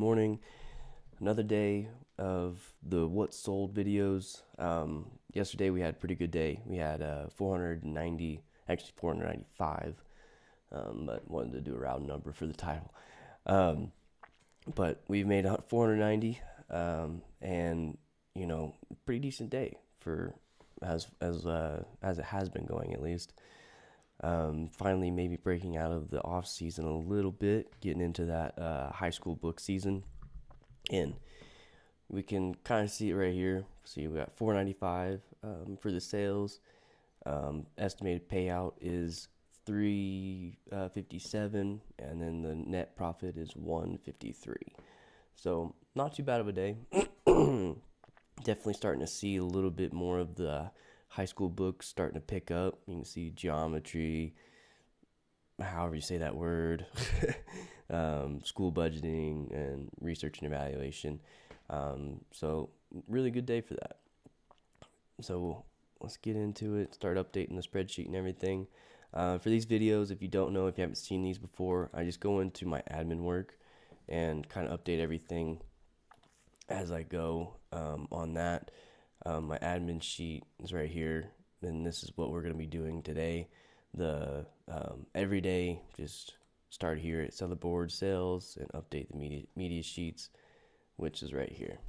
Morning. Another day of the what sold videos. Yesterday we had a pretty good day. We had 490, actually 495, but wanted to do a round number for the title. Um, but we've made 490, and pretty decent day for as it has been going at least. Finally, maybe breaking out of the off season a little bit, getting into that high school book season, and we can kind of see it right here. See, we got 495 for the sales. Estimated payout is 357, and then the net profit is 153. So not too bad of a day. Definitely starting to see a little bit more of the high school books starting to pick up. You can see geometry, however you say that word, school budgeting, and research and evaluation. So really good day for that. So let's get into it. Start updating the spreadsheet and everything. For these videos, if you don't know, if you haven't seen these before, I just go into my admin work and kind of update everything as I go on that. My admin sheet is right here, and this is what we're going to be doing today. The every day, just start here at seller board sales and update the media sheets, which is right here.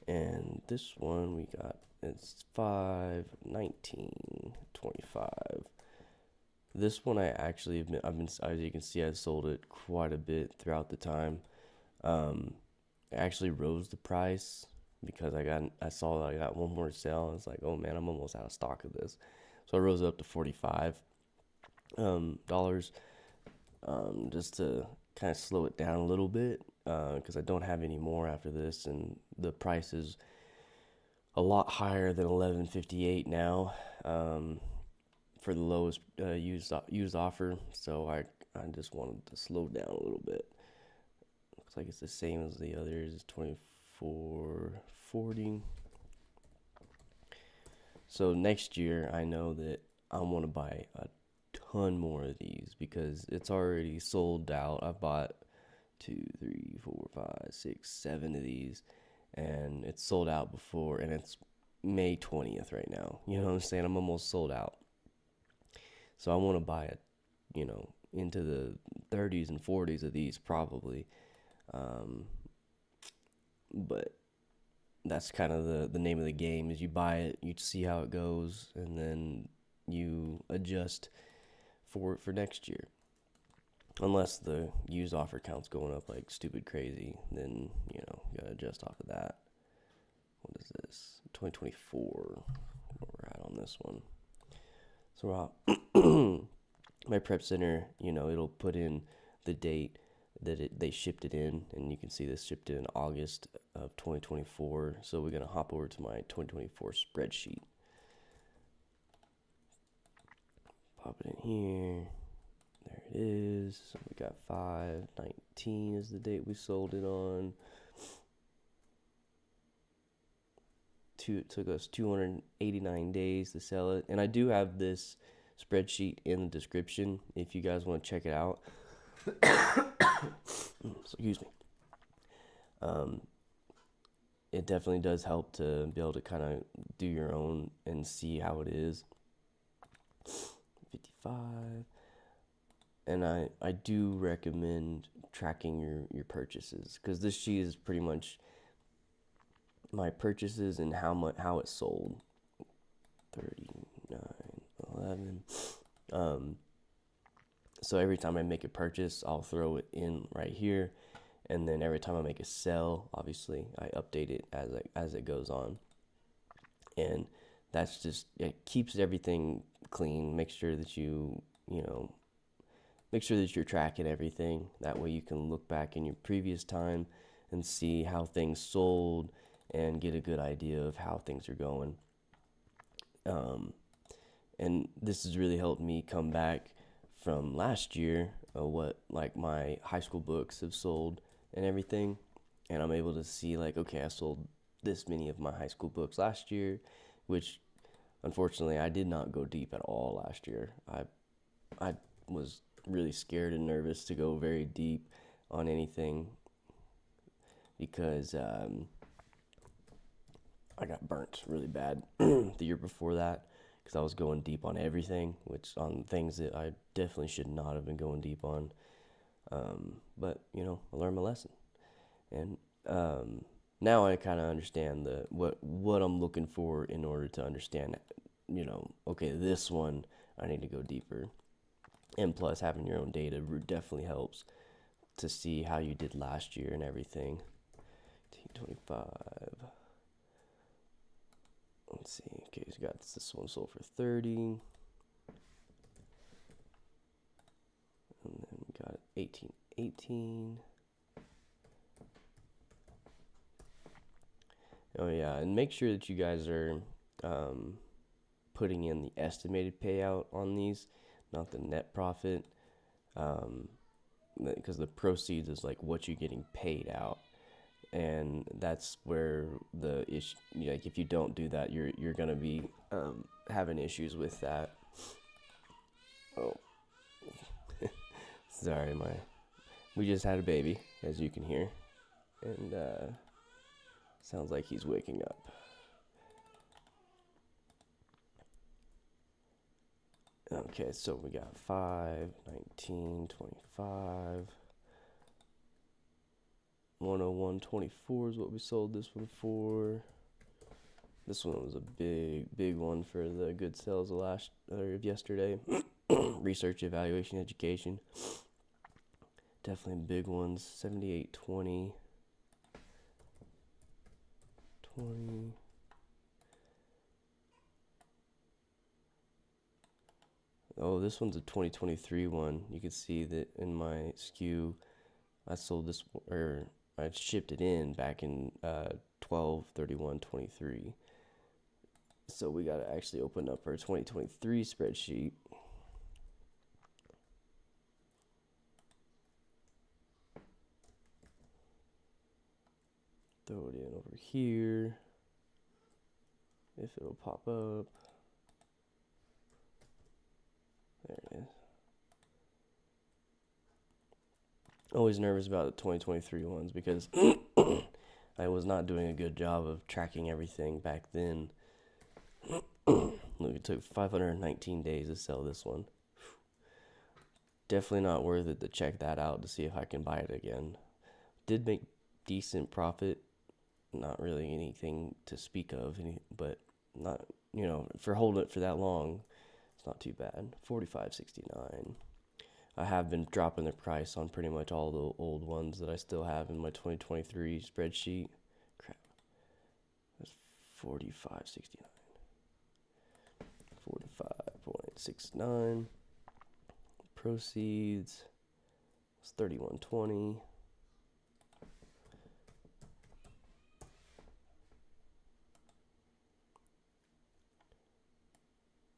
And this one we got, it's 5/19/25. This one I've been as you can see, I've sold it quite a bit throughout the time. I actually rose the price because I saw that I got one more sale. I was like, oh man, I'm almost out of stock of this, so I rose it up to $45 just to kind of slow it down a little bit because I don't have any more after this, and the price is a lot higher than 11.58 now for the lowest used offer. So I just wanted to slow down a little bit. Looks like it's the same as the others. It's 24.40. So next year, I know that I want to buy a ton more of these because it's already sold out. I bought 2, 3, 4, 5, 6, 7 of these, and it's sold out before, and it's May 20th right now. You know what I'm saying? I'm almost sold out. So I want to buy it, into the 30s and 40s of these probably. But that's kind of the name of the game is you buy it, you see how it goes, and then you adjust for next year. Unless the used offer count's going up like stupid crazy, then you gotta adjust off of that. What is this? 2024. Where we're at on this one. So my prep center, it'll put in the date that they shipped it in, and you can see this shipped in August of 2024. So we're gonna hop over to my 2024 spreadsheet. Pop it in here. There it is. So we got 5/19 is the date we sold it on. It took us 289 days to sell it, and I do have this spreadsheet in the description if you guys want to check it out. Excuse me. It definitely does help to be able to kind of do your own and see how it is. 55. And I do recommend tracking your purchases, because this sheet is pretty much my purchases and how it sold. 39.11. So every time I make a purchase, I'll throw it in right here, and then every time I make a sell, obviously I update it as it goes on. And that's just, it keeps everything clean. Make sure that make sure that you're tracking everything. That way you can look back in your previous time and see how things sold and get a good idea of how things are going. And this has really helped me come back from last year, what like my high school books have sold and everything. And I'm able to see like, okay, I sold this many of my high school books last year, which unfortunately I did not go deep at all last year. I was really scared and nervous to go very deep. on anything because I got burnt really bad the year before that because I was going deep on everything, which on things that I definitely should not have been going deep on. But I learned my lesson, and now I kind of understand what I'm looking for in order to understand. Okay, this one I need to go deeper, and plus having your own data definitely helps to see how you did last year and everything. 1825. Let's see. Okay, so got this one sold for 30. And then we got 1818. Oh yeah, and make sure that you guys are putting in the estimated payout on these, not the net profit, because the proceeds is like what you're getting paid out, and that's where the issue. Like if you don't do that, you're gonna be having issues with that. Oh, sorry, we just had a baby, as you can hear, and sounds like he's waking up. Okay, so we got 5, 19, 25. 101.24 is what we sold this one for. This one was a big one for the good sales of yesterday. Research, evaluation, education. Definitely big ones. 78.20. 20. Oh, this one's a 2023 one. You can see that in my SKU, I sold this, or I shipped it in back in 12/31/23. So we got to actually open up our 2023 spreadsheet. Throw it in over here. If it'll pop up. There it is. Always nervous about the 2023 ones because I was not doing a good job of tracking everything back then. Look, it took 519 days to sell this one. Definitely not worth it to check that out to see if I can buy it again. Did make decent profit. Not really anything to speak of, but not, for holding it for that long, it's not too bad. 45.69. I have been dropping the price on pretty much all the old ones that I still have in my 2023 spreadsheet. Crap. That's 45.69. 45.69. Proceeds. It's 31.20.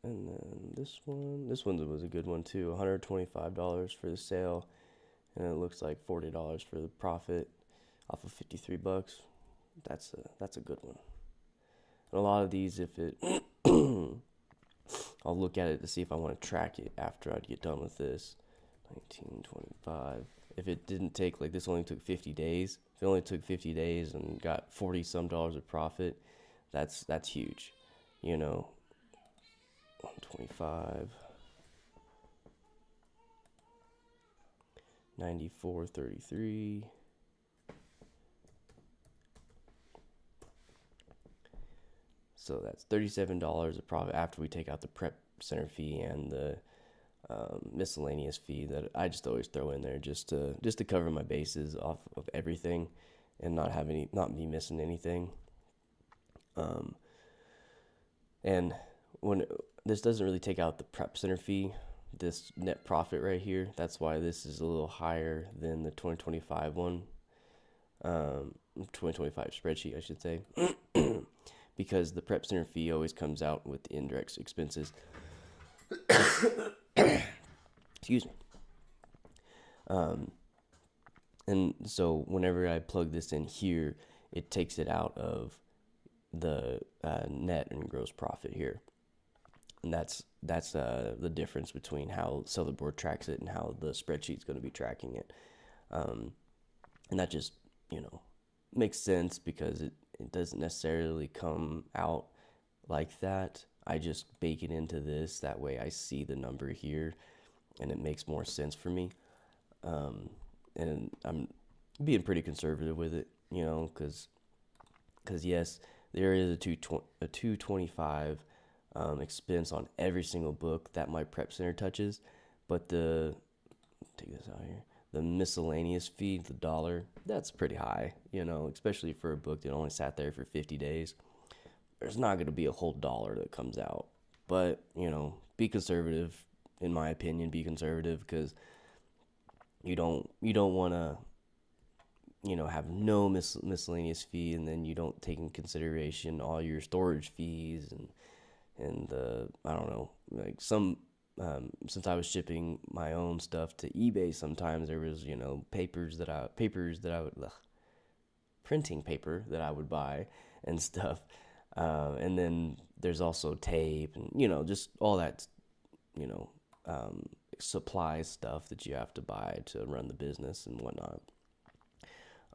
And then this one was a good one too. $125 for the sale, and it looks like $40 for the profit off of $53. That's a good one. And a lot of these, if it, I'll look at it to see if I want to track it after I get done with this. 1925. If it didn't take, like this only took 50 days. If it only took 50 days and got $40 some of profit, that's huge, 125, 94.33. So that's $37 of profit after we take out the prep center fee and the miscellaneous fee that I just always throw in there just to cover my bases off of everything and not be missing anything. And when this doesn't really take out the prep center fee, this net profit right here, that's why this is a little higher than the 2025 one, 2025 spreadsheet, I should say, because the prep center fee always comes out with the indirect expenses. Excuse me. And so whenever I plug this in here, it takes it out of the net and gross profit here. And that's the difference between how Sellerboard tracks it and how the spreadsheet's going to be tracking it. And that just, you know, makes sense because it doesn't necessarily come out like that. I just bake it into this. That way I see the number here and it makes more sense for me. Um, and I'm being pretty conservative with it, you know, because yes, there is a 225 expense on every single book that my prep center touches, but take this out here, the miscellaneous fee, the dollar, that's pretty high, you know, especially for a book that only sat there for 50 days. There's not going to be a whole dollar that comes out, but you know, be conservative. In my opinion, be conservative because you don't want to, you know, have no miscellaneous fee, and then you don't take in consideration all your storage fees and the, I don't know, like some, since I was shipping my own stuff to eBay, sometimes there was, you know, papers that I would printing paper that I would buy and stuff, and then there's also tape and, you know, just all that, you know, supply stuff that you have to buy to run the business and whatnot.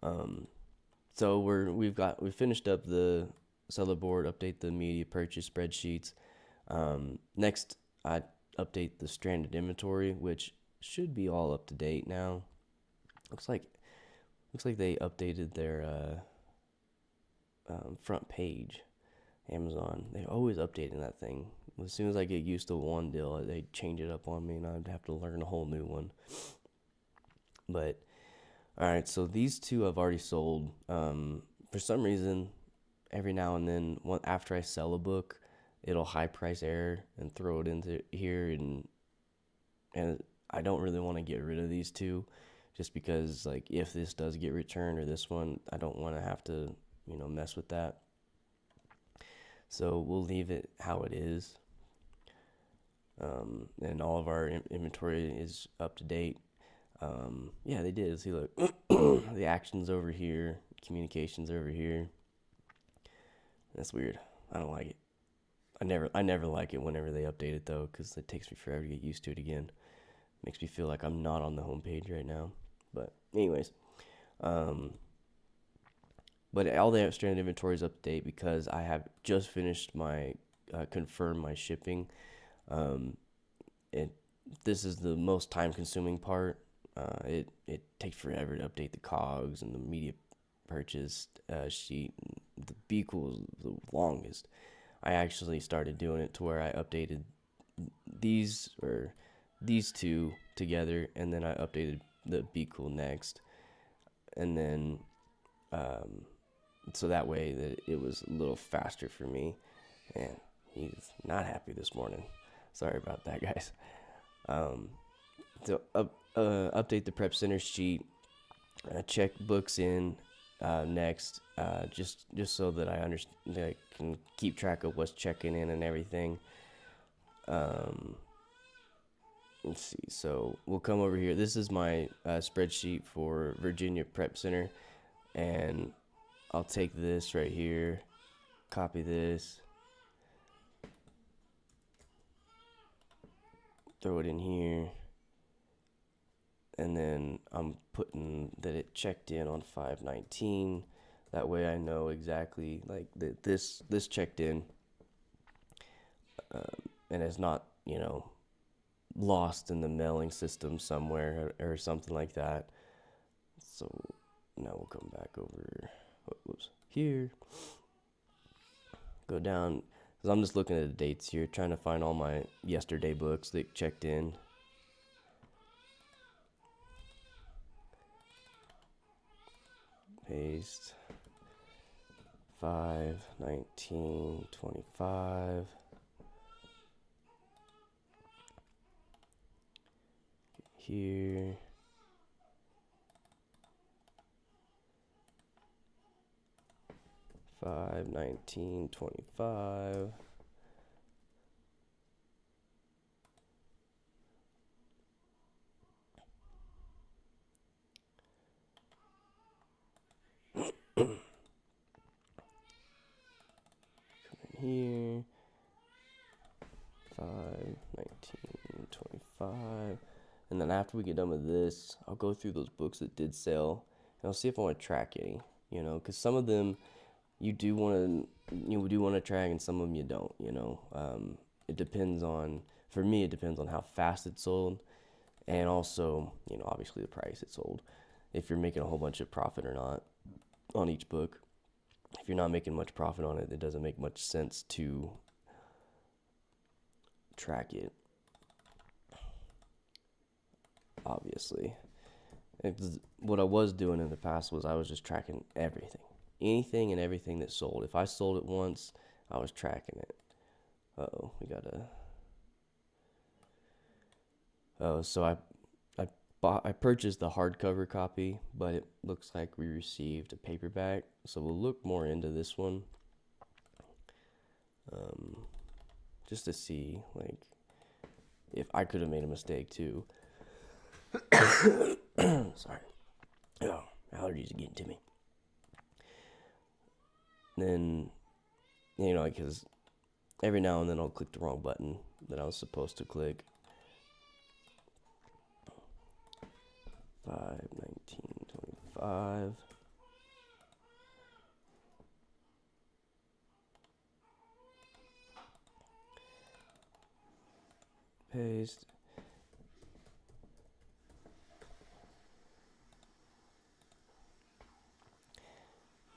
Um, so we finished up the seller board, update the media purchase spreadsheets. Next, I update the stranded inventory, which should be all up to date now. Looks like they updated their front page. Amazon, they always updating that thing. As soon as I get used to one deal, they change it up on me, and I'd have to learn a whole new one. But all right, so these two I've already sold. For some reason, every now and then, after I sell a book, it'll high price error and throw it into here, and I don't really want to get rid of these two, just because like if this does get returned or this one, I don't want to have to, you know, mess with that. So we'll leave it how it is. And all of our inventory is up to date. Yeah, they did. See, look, the actions over here, communications over here. That's weird. I don't like it. I never like it whenever they update it though, because it takes me forever to get used to it again. Makes me feel like I'm not on the homepage right now. But anyways, um, but all the stranded inventory is up to date because I have just finished my confirm my shipping. Um, it This is the most time consuming part. It takes forever to update the cogs and the media purchase sheet. The Beagle is the longest. I actually started doing it to where I updated these two together, and then I updated the Beagle next, and then so that way that it was a little faster for me. And he's not happy this morning. Sorry about that, guys. Um, so update the prep center sheet. Check books in next, just so that I understand, that I can keep track of what's checking in and everything. Um, let's see. So we'll come over here. This is my spreadsheet for Virginia Prep Center, and I'll take this right here, copy this, throw it in here, and then I'm putting that it checked in on 5/19. That way I know exactly like that this checked in, and it's not, you know, lost in the mailing system somewhere or something like that. So now we'll come back over. Whoops, here. Go down, because I'm just looking at the dates here, trying to find all my yesterday books that checked in. Paste 5/19/25. Here. Five 19/25. Here. 5/19/25. And then after we get done with this, I'll go through those books that did sell, I'll see if I want to track any, because some of them you do want to track, and some of them you don't. It depends on, for me, it depends on how fast it's sold, and also, obviously the price it's sold. If you're making a whole bunch of profit or not on each book. If you're not making much profit on it, it doesn't make much sense to track it, obviously. What I was doing in the past was I was just tracking everything. Anything and everything that sold. If I sold it once, I was tracking it. Uh-oh, we got a... Oh, so I purchased the hardcover copy, but it looks like we received a paperback. So we'll look more into this one, just to see, like, if I could have made a mistake too. Sorry. Oh, allergies are getting to me. Then, because every now and then I'll click the wrong button that I was supposed to click. 5/19/25. Paste.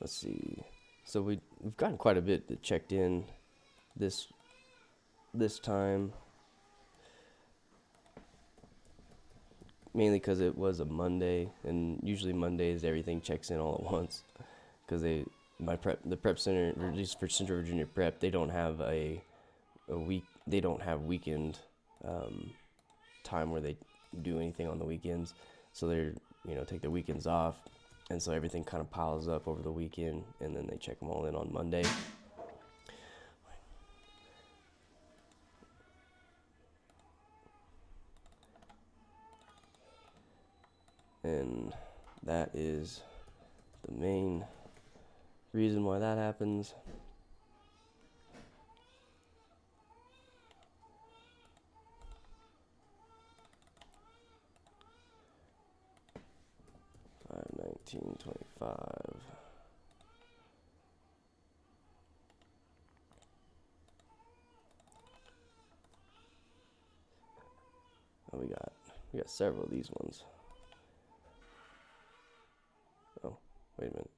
Let's see. So we've gotten quite a bit that checked in this time. Mainly because it was a Monday, and usually Mondays everything checks in all at once. Because the prep center, or at least for Central Virginia Prep, they don't have a week. They don't have weekend time where they do anything on the weekends. So they're take the weekends off, and so everything kind of piles up over the weekend, and then they check them all in on Monday. And that is the main reason why that happens. $5/19/25. Oh, we got several of these ones. Oh, wait a minute.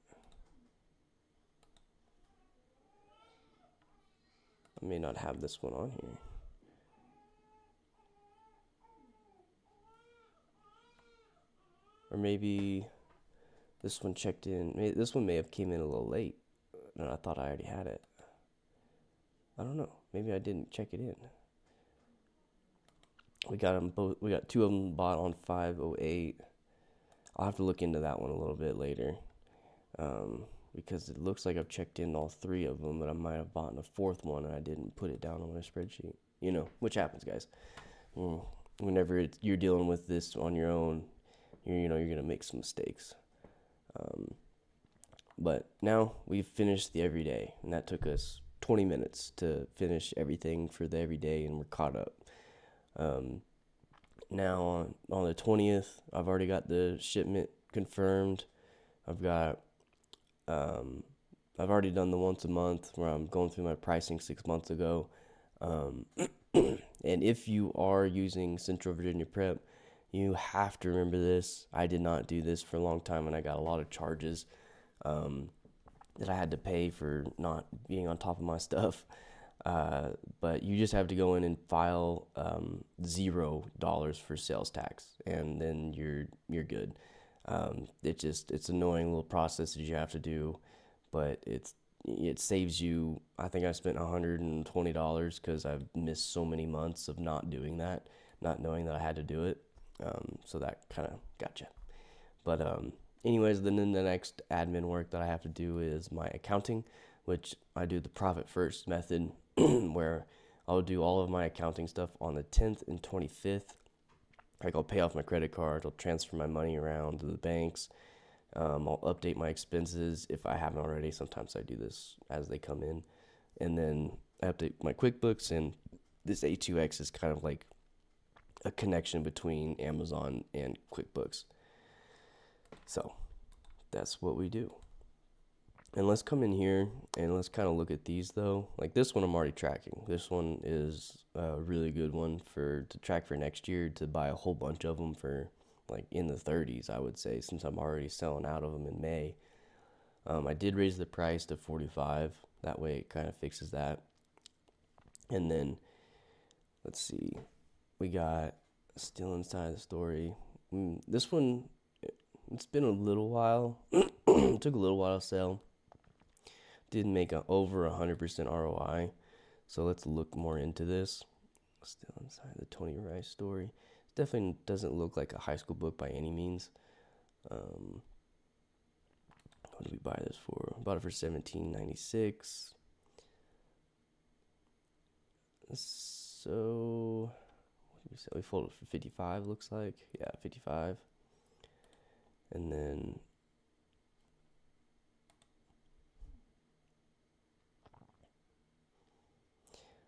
I may not have this one on here. Or maybe this one checked in. This one may have came in a little late, and I thought I already had it. I don't know. Maybe I didn't check it in. We got them both. We got two of them bought on 5/08. I'll have to look into that one a little bit later, because it looks like I've checked in all three of them, but I might have bought a fourth one and I didn't put it down on my spreadsheet. Which happens, guys. Whenever you're dealing with this on your own, you're gonna make some mistakes. But now we've finished the everyday, and that took us 20 minutes to finish everything for the everyday, and we're caught up. Now on the 20th, I've already got the shipment confirmed. I've already done the once a month where I'm going through my pricing 6 months ago. And if you are using Central Virginia Prep, you have to remember this. I did not do this for a long time, and I got a lot of charges that I had to pay for not being on top of my stuff. But you just have to go in and file $0 for sales tax, and then you're good. It's an annoying little process that you have to do, but it saves you. I think I spent $120 because I've missed so many months of not doing that, not knowing that I had to do it. So that kind of gotcha. But anyways, then the next admin work that I have to do is my accounting, which I do the profit first method, where I'll do all of my accounting stuff on the 10th and 25th. Like, I'll pay off my credit card, I'll transfer my money around to the banks, I'll update my expenses if I haven't already. Sometimes I do this as they come in, and then I update my QuickBooks, and this A2X is kind of like a connection between Amazon and QuickBooks. So that's what we do. And let's come in here and let's kind of look at these though. Like this one I'm already tracking. This one is a really good one to track for next year, to buy a whole bunch of them for like in the 30s, I would say, since I'm already selling out of them in May. I did raise the price to 45. That way it kind of fixes that. And then let's see. We got still inside the story. This one, it's been a little while. It took a little while to sell. Did make over 100% ROI. So let's look more into this. Still inside the Tony Rice story. It definitely doesn't look like a high school book by any means. What did we buy this for? Bought it for $17.96. So what did we sell? We sold it for 55. Looks like, yeah, 55. And then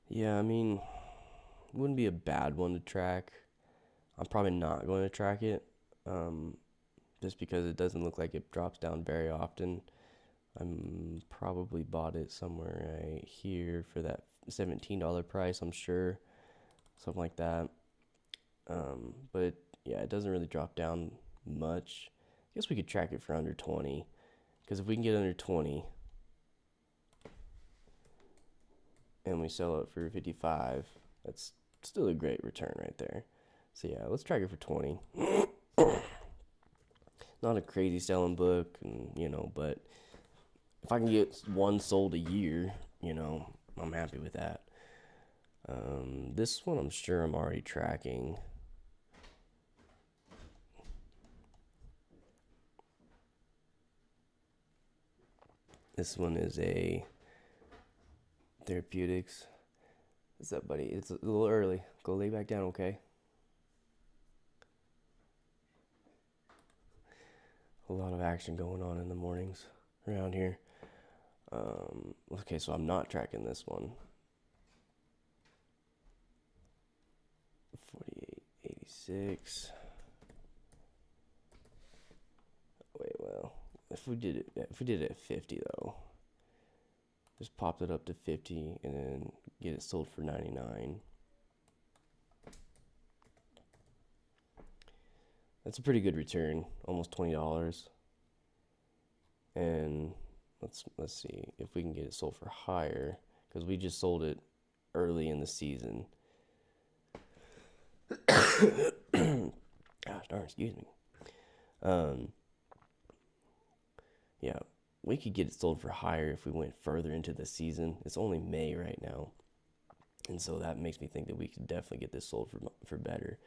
yeah, I mean, it wouldn't be a bad one to track. I'm probably not going to track it, just because it doesn't look like it drops down very often. I'm probably bought it somewhere right here for that $17 price, I'm sure, something like that. But yeah, it doesn't really drop down much. I guess we could track it for under 20, because if we can get under 20 and we sell it for 55, that's still a great return right there. So yeah, let's track it for 20. Not a crazy selling book, but if I can get one sold a year, I'm happy with that. This one I'm sure I'm already tracking. This one is a Therapeutics. What's up, buddy? It's a little early. Go lay back down, okay? A lot of action going on in the mornings around here. Okay, so I'm not tracking this one. 48.86. Wait, well, if we did it at 50 though, just popped it up to 50 and then get it sold for 99. That's a pretty good return, almost $20. And let's see if we can get it sold for higher, because we just sold it early in the season. Gosh darn, excuse me. Yeah, we could get it sold for higher if we went further into the season. It's only May right now, and so that makes me think that we could definitely get this sold for better.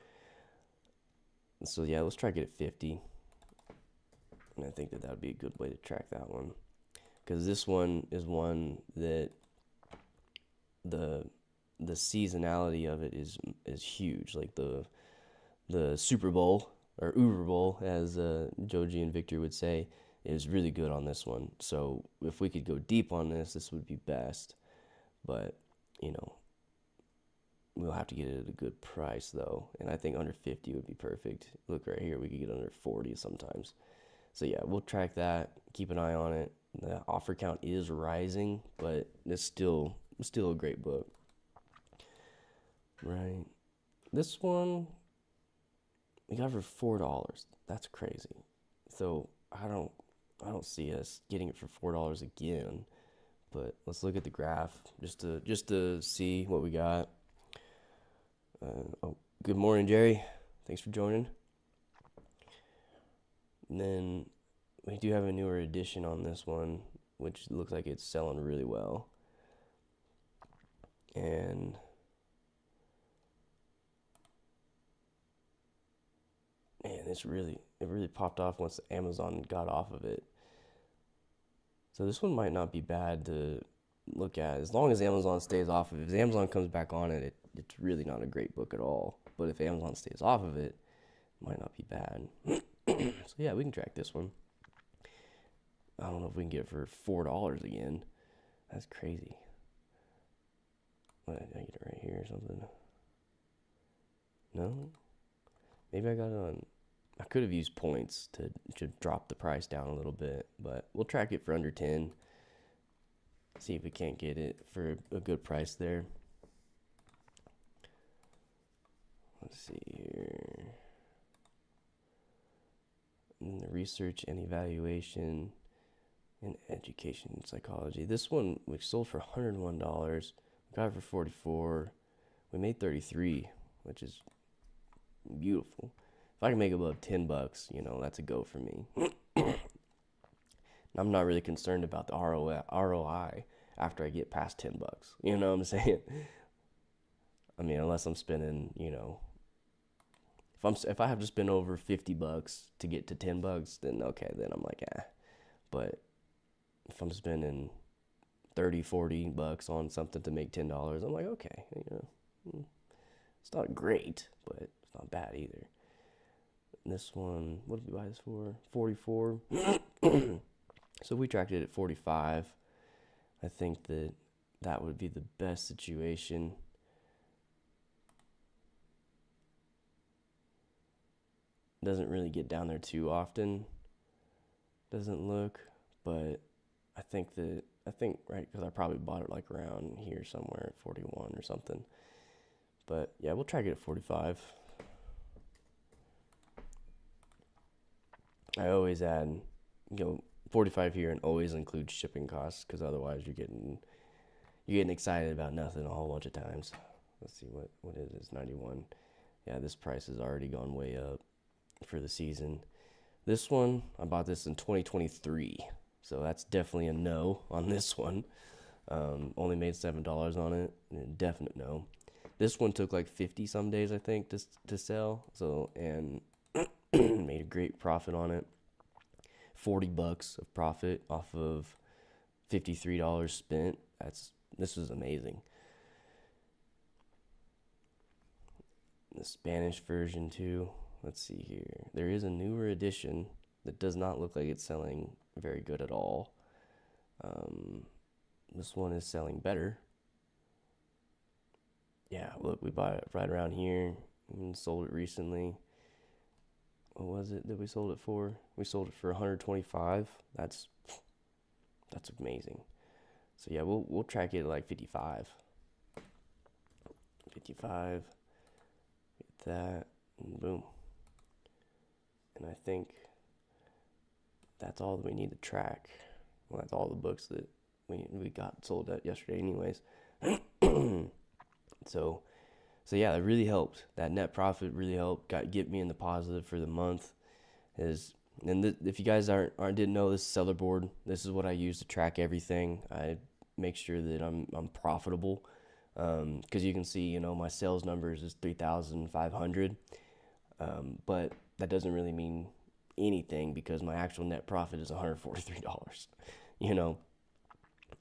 So yeah, let's try to get it 50. And I think that would be a good way to track that one, because this one is one that the seasonality of it is huge. Like the Super Bowl, or Uber Bowl, as Joji and Victor would say, is really good on this one. So if we could go deep on this would be best. But we'll have to get it at a good price though, and I think under 50 would be perfect. Look right here, we could get under 40 sometimes. So yeah, we'll track that, keep an eye on it. The offer count is rising, but it's still a great book. Right. This one we got for $4. That's crazy. So I don't see us getting it for $4 again. But let's look at the graph just to see what we got. Good morning, Jerry. Thanks for joining. And then we do have a newer edition on this one, which looks like it's selling really well. And man, it really popped off once Amazon got off of it. So this one might not be bad to look at, as long as Amazon stays off of it. If Amazon comes back on it, it's really not a great book at all. But if Amazon stays off of it, it might not be bad. So yeah, we can track this one. I don't know if we can get it for $4 again. That's crazy. What, did I get it right here or something? No? Maybe I got it on I could have used points to drop the price down a little bit, but we'll track it for under 10. See if we can't get it for a good price there. Let's see here. And the research and evaluation in education psychology. This one we sold for $101. We got it for 44. We made 33, which is beautiful. If I can make above $10, that's a go for me. I'm not really concerned about the ROI after I get past $10. You know what I'm saying? I mean, unless I'm spending, if I have to spend over $50 to get to $10, then okay, then I'm like, ah. But if I'm spending $30-$40 on something to make $10, I'm like, okay, it's not great, but it's not bad either. And this one, what did we buy this for? 44. So we tracked it at 45. I think that would be the best situation. Doesn't really get down there too often. Doesn't look, but I think right, because I probably bought it like around here somewhere at 41 or something. But yeah, we'll track it at 45. I always add, 45 here and always include shipping costs, because otherwise you're getting excited about nothing a whole bunch of times. Let's see what it is. 91. Yeah, this price has already gone way up for the season. This one, I bought this in 2023, so that's definitely a no on this one. Only made $7 on it, a definite no. This one took like 50 some days, I think, to sell. So, and made a great profit on it. $40 of profit off of $53 spent. This was amazing. The Spanish version too. Let's see here. There is a newer edition that does not look like it's selling very good at all. This one is selling better. Yeah, look, we bought it right around here and sold it recently. What was it that we sold it for? We sold it for 125. That's amazing. So yeah, we'll track it at like 55. 55. Get that, and boom. And I think that's all that we need to track. Well, that's all the books that we got sold at yesterday anyways. So yeah, it really helped. That net profit really helped. Get me in the positive for the month. If you guys didn't know, this seller board, this is what I use to track everything. I make sure that I'm profitable. Because you can see, my sales numbers is 3,500. But that doesn't really mean anything because my actual net profit is $143.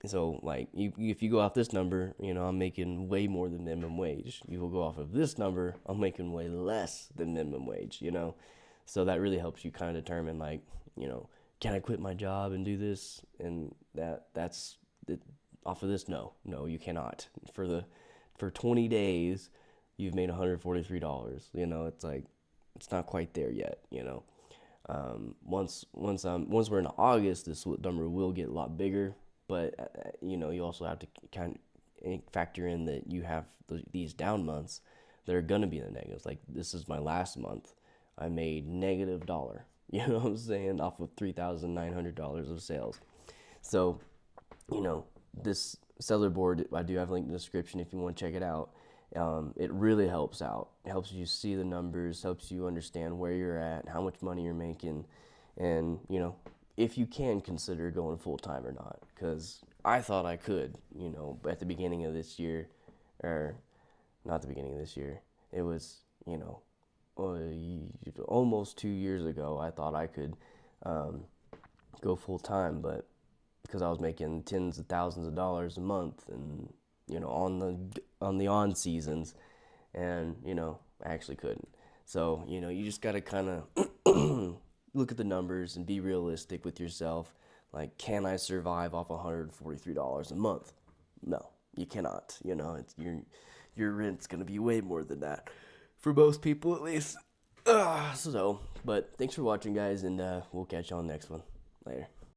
So like if you go off this number, I'm making way more than minimum wage. You will go off of this number, I'm making way less than minimum wage. So that really helps you kind of determine like, can I quit my job and do this? And that's off of this. No, you cannot. For 20 days, you've made $143. It's like it's not quite there yet. Once we're in August, this number will get a lot bigger. But, you also have to kind of factor in that you have these down months that are going to be in the negatives. Like, this is my last month. I made $-1. You know what I'm saying? Off of $3,900 of sales. So, this seller board, I do have a link in the description if you want to check it out. It really helps out. It helps you see the numbers, helps you understand where you're at, how much money you're making, and, if you can consider going full-time or not, because I thought I could, at the beginning of this year, or not the beginning of this year, it was, almost 2 years ago, I thought I could go full-time, but because I was making tens of thousands of dollars a month and, on the on seasons, and, I actually couldn't. So, you just got to kind of look at the numbers and be realistic with yourself. Like, can I survive off $143 a month? No, you cannot. It's your rent's gonna be way more than that for most people, at least. But thanks for watching, guys, and we'll catch you on the next one. Later.